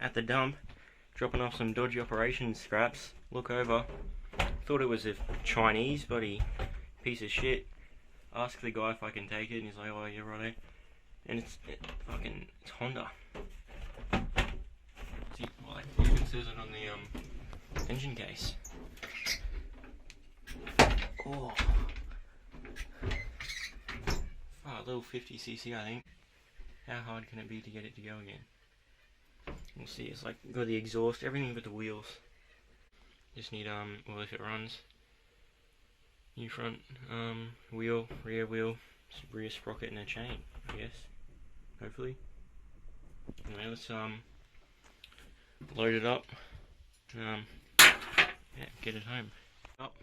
At the dump, dropping off some Dodgy operations scraps. Look over. Thought it was a Chinese bloody piece of shit. Ask the guy if I can take it, and he's like, "Oh, yeah, righto." And it's Honda. See, like, it even says it on the engine case. Oh, a little 50cc, I think. How hard can it be to get it to go again? We'll see. It's like got the exhaust, everything but the wheels. Just need well, if it runs, new front wheel, rear wheel, rear sprocket, and a chain, I guess. Hopefully. Anyway, let's load it up. Yeah, get it home. Up,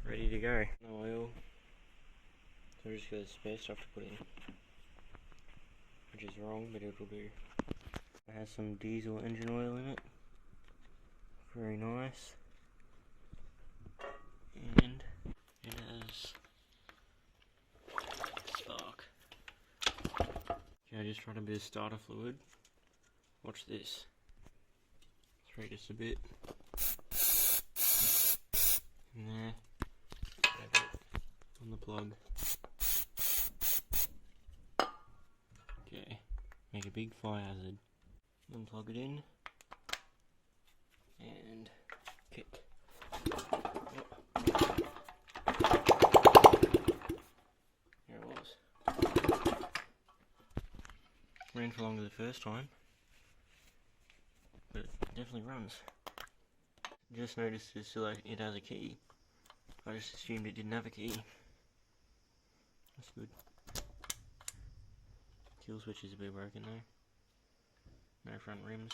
ready to go. No oil. So I just got spare stuff to put in, which is wrong, but it'll do. It has some diesel engine oil in it. Very nice. And it has spark. Okay, I just tried a bit of starter fluid. Watch this. Spray just a bit. And there. Grab it on the plug. Okay. Make a big fire hazard. Unplug it in. And kick. There it was. Ran for longer the first time, but it definitely runs. Just noticed it has a key. I just assumed it didn't have a key. That's good. Kill switch is a bit broken though. No front rims.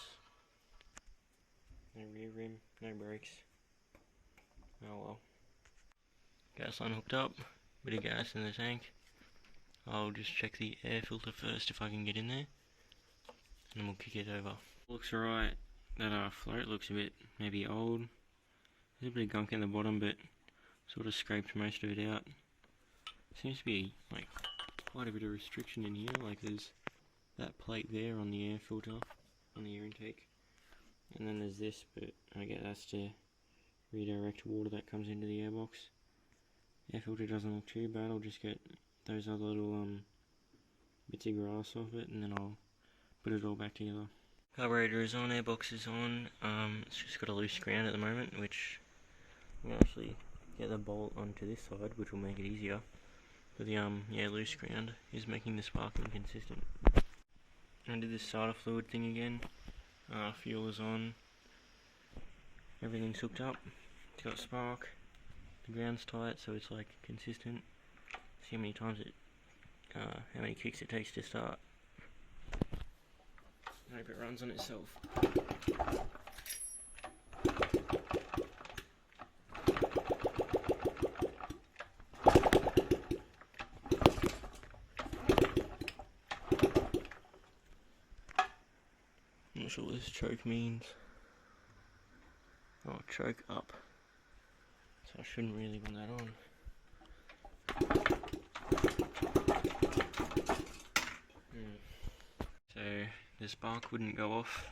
No rear rim, no brakes. Oh well. Gas line hooked up, bit of gas in the tank. I'll just check the air filter first if I can get in there, and then we'll kick it over. Looks alright. That float looks a bit maybe old. There's a bit of gunk in the bottom, but sort of scraped most of it out. Seems to be like quite a bit of restriction in here, like there's that plate there on the air filter, on the air intake. And then there's this, but I guess that's to redirect water that comes into the airbox. Air filter doesn't look too bad. I'll just get those other little bits of grass off it, and then I'll put it all back together. Carburetor is on, airbox is on. It's just got a loose ground at the moment, which I'm gonna actually get the bolt onto this side, which will make it easier. But the loose ground is making the spark inconsistent. I did this starter fluid thing again. Fuel is on, everything's hooked up, it's got spark, the ground's tight so it's like consistent. See how many times how many kicks it takes to start. I hope it runs on itself. I'm not sure what this choke means. Oh, choke up. So I shouldn't really want that on. So the spark wouldn't go off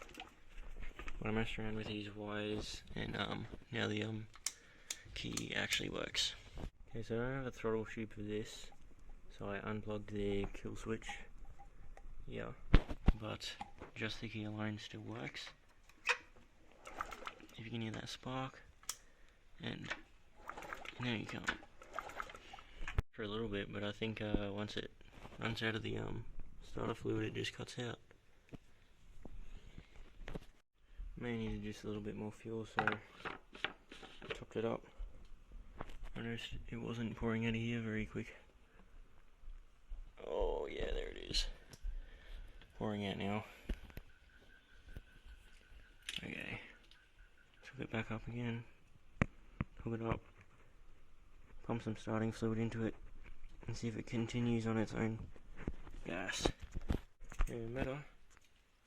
when I messed around with these wires, and now the key actually works. Okay, so I don't have a throttle tube for this, so I unplugged the kill switch. Yeah, but just the key alone still works. If you can hear that spark, and no, you can't. For a little bit, but I think once it runs out of the starter fluid, it just cuts out. May need just a little bit more fuel, so I topped it up. I noticed it wasn't pouring out of here very quick. Oh yeah, there it is. Pouring out now. Okay. Hook it back up again. Hook it up. Pump some starting fluid into it and see if it continues on its own gas. Doesn't matter.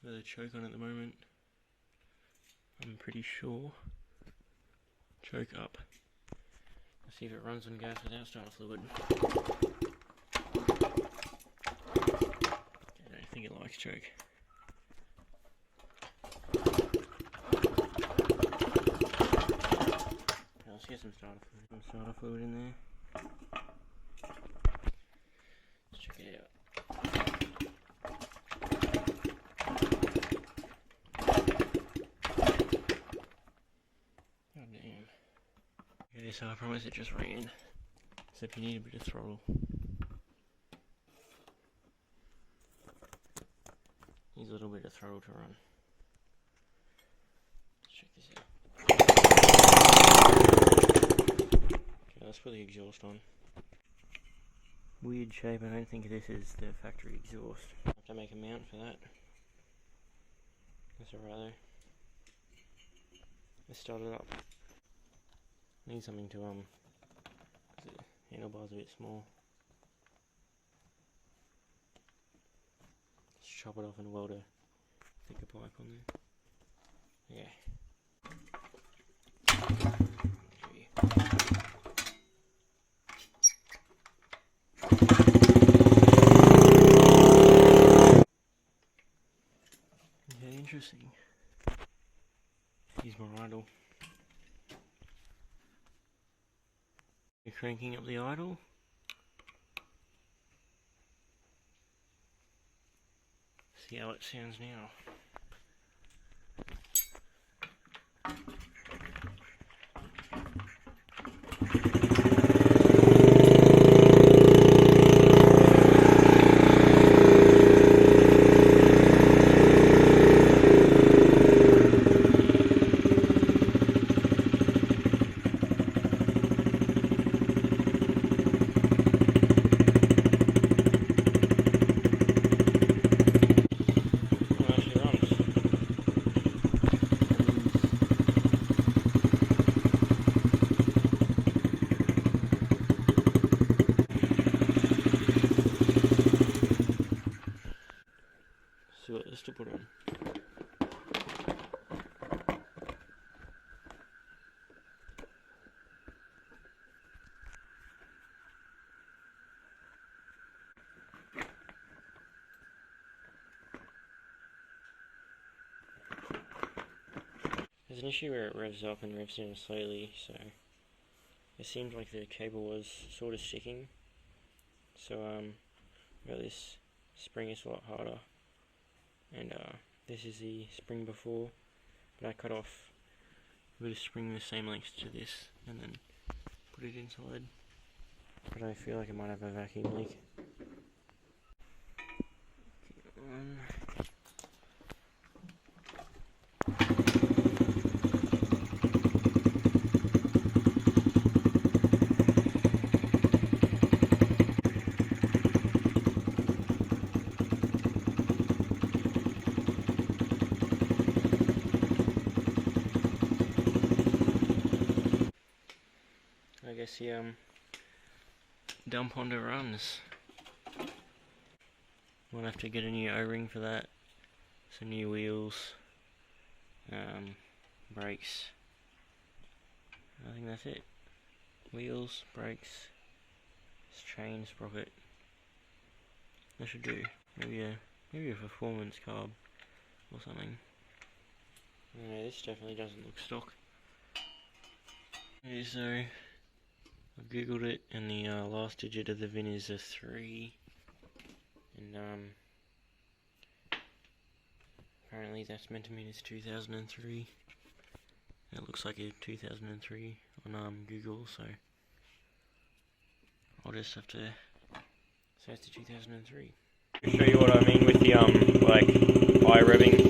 Got a choke on at the moment. I'm pretty sure. Choke up. Let's see if it runs on gas without starter fluid. I don't think it likes choke. There's some starter fluid in there. Let's check it out. God damn. Okay, so I promise it just ran. Except you need a bit of throttle. Needs a little bit of throttle to run. Let's check this out. Okay, let's put the exhaust on. Weird shape, I don't think this is the factory exhaust. I have to make a mount for that. That's alright though. Let's start it up. I need something to, because the handlebar's a bit small. Let's chop it off and weld a thicker pipe on there. Yeah. Okay, interesting. Use my idle. You're cranking up the idle. See how it sounds now. See what this to put on. There's an issue where it revs up and revs down slowly, so it seemed like the cable was sort of sticking. So got this spring is a lot harder, and this is the spring before, but I cut off a bit of spring the same length to this and then put it inside. But I feel like it might have a vacuum leak. I guess the dump Honda runs. Might have to get a new O-ring for that, some new wheels, brakes. I think that's it. Wheels, brakes, chain, sprocket. That should do. Maybe a performance carb or something. No, this definitely doesn't look stock. Okay, so I've googled it, and the last digit of the VIN is a 3, and apparently that's meant to mean it's 2003. It looks like a 2003 on Google, so I'll just have to say it's a 2003. I'll show you what I mean with the like high revving.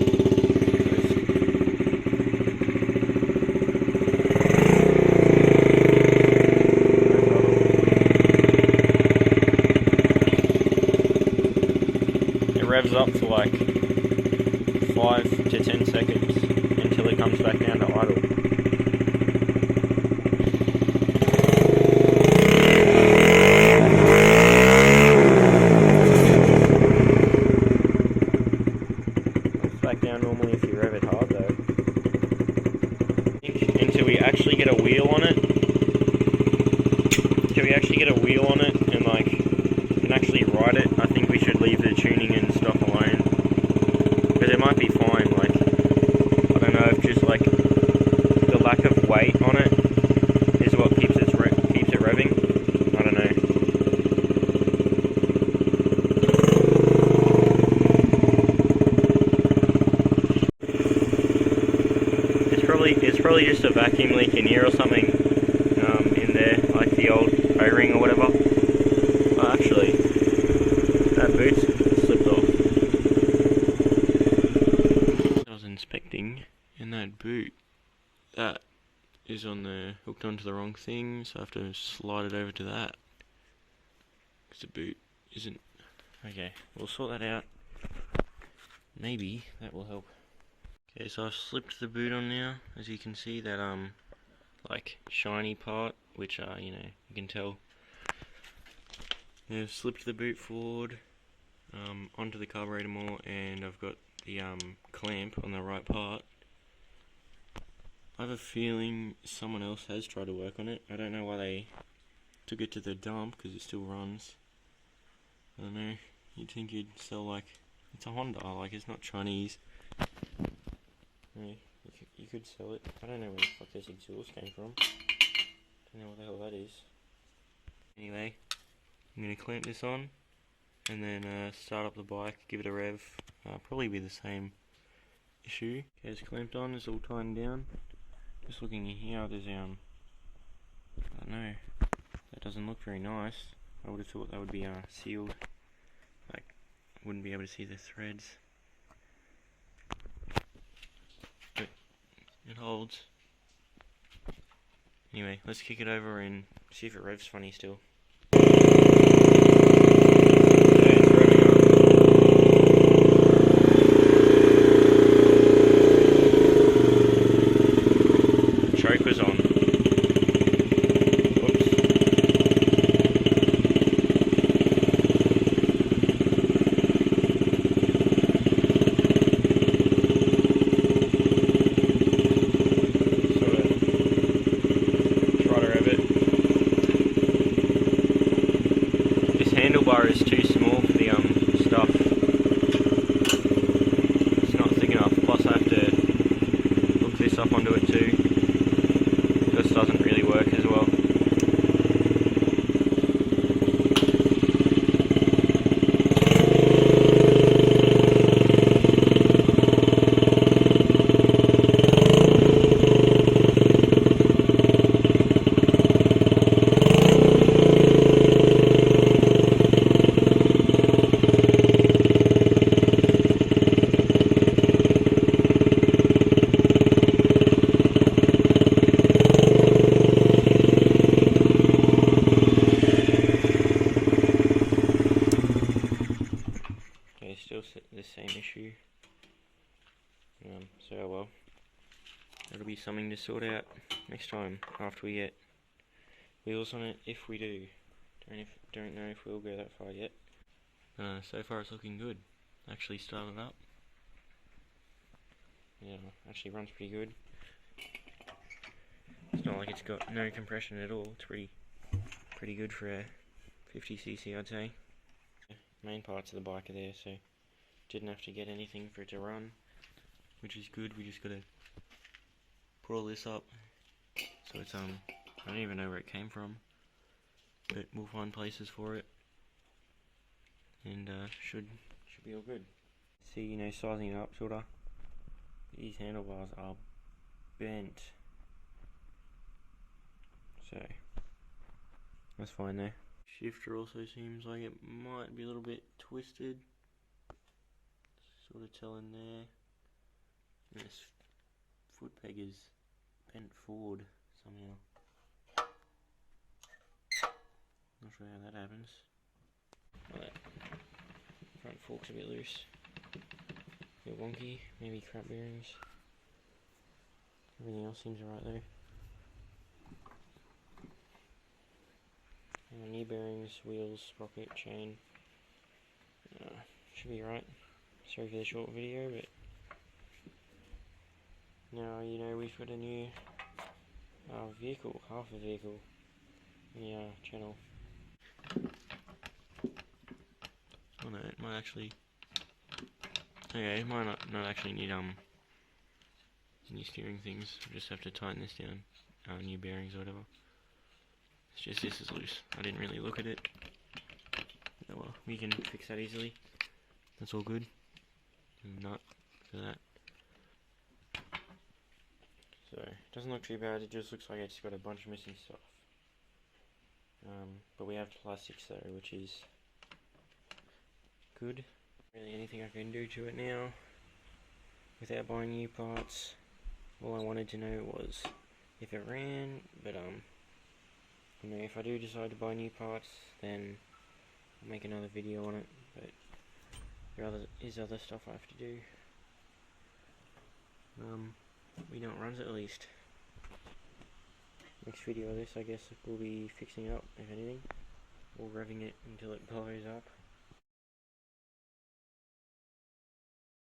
Revs up for like 5 to 10 seconds until it comes back down to idle. It's back down normally if you rev it hard though. Until we actually get a wheel on it. And like can actually ride it, I think we should leave the tuning and stuff alone, because it might be fine. Like, I don't know if just like the lack of weight on it is what it's probably just a vacuum leak in here or something in there, like the old O-ring or whatever. Oh, actually, that boot's slipped off. I was inspecting, and that boot, that is hooked onto the wrong thing, so I have to slide it over to that. Because the boot isn't. Okay, we'll sort that out. Maybe that will help. Okay, so I've slipped the boot on now. As you can see, that like shiny part, which you know, you can tell. Yeah, I've slipped the boot forward onto the carburetor more, and I've got the clamp on the right part. I have a feeling someone else has tried to work on it. I don't know why they took it to the dump, because it still runs. I don't know, you'd think you'd sell, like, it's a Honda, like, it's not Chinese. Yeah, you could sell it. I don't know where the fuck this exhaust came from. Don't know what the hell that is. Anyway, I'm going to clamp this on, and then start up the bike, give it a rev. Probably be the same issue. Okay, it's clamped on, it's all tightened down. Just looking in here, there's I don't know, that doesn't look very nice. I would have thought that would be sealed, like, wouldn't be able to see the threads. But it holds. Anyway, let's kick it over and see if it revs funny still. Choke was on. Handlebar is too small for the stuff. It's not thick enough. Plus I have to hook this up onto it too. This doesn't really work as well. Still the same issue. So well, that'll be something to sort out next time after we get wheels on it, if we do. Don't know if we'll go that far yet. So far it's looking good. Actually started up. Yeah, actually runs pretty good. It's not like it's got no compression at all. It's pretty good for a 50cc, I'd say. Main parts of the bike are there, so didn't have to get anything for it to run, which is good. We just gotta put all this up, so it's I don't even know where it came from, but we'll find places for it, and should be all good. See, you know, sizing it up sorta. These handlebars are bent, so that's fine there. Shifter also seems like it might be a little bit twisted. Sort of telling there. And this foot peg is bent forward somehow. Not sure how that happens. Well, that front fork's a bit loose. A bit wonky. Maybe crap bearings. Everything else seems alright though. Knee bearings, wheels, sprocket, chain. Should be right. Sorry for the short video, but now you know we've got a new vehicle, half a vehicle in the channel. Oh no, it might actually. Okay, it might not actually need new steering things. We just have to tighten this down, new bearings or whatever. It's just this is loose. I didn't really look at it. Oh well, we can fix that easily. That's all good. Nut for that. So Doesn't look too bad, it just looks like it's got a bunch of missing stuff. But we have plastics though, which is good. Really anything I can do to it now without buying new parts. All I wanted to know was if it ran, but you know, if I do decide to buy new parts, then I'll make another video on it, but there is other stuff I have to do. We know it runs at least. Next video of this, I guess, we'll be fixing it up, if anything, or revving it until it blows up.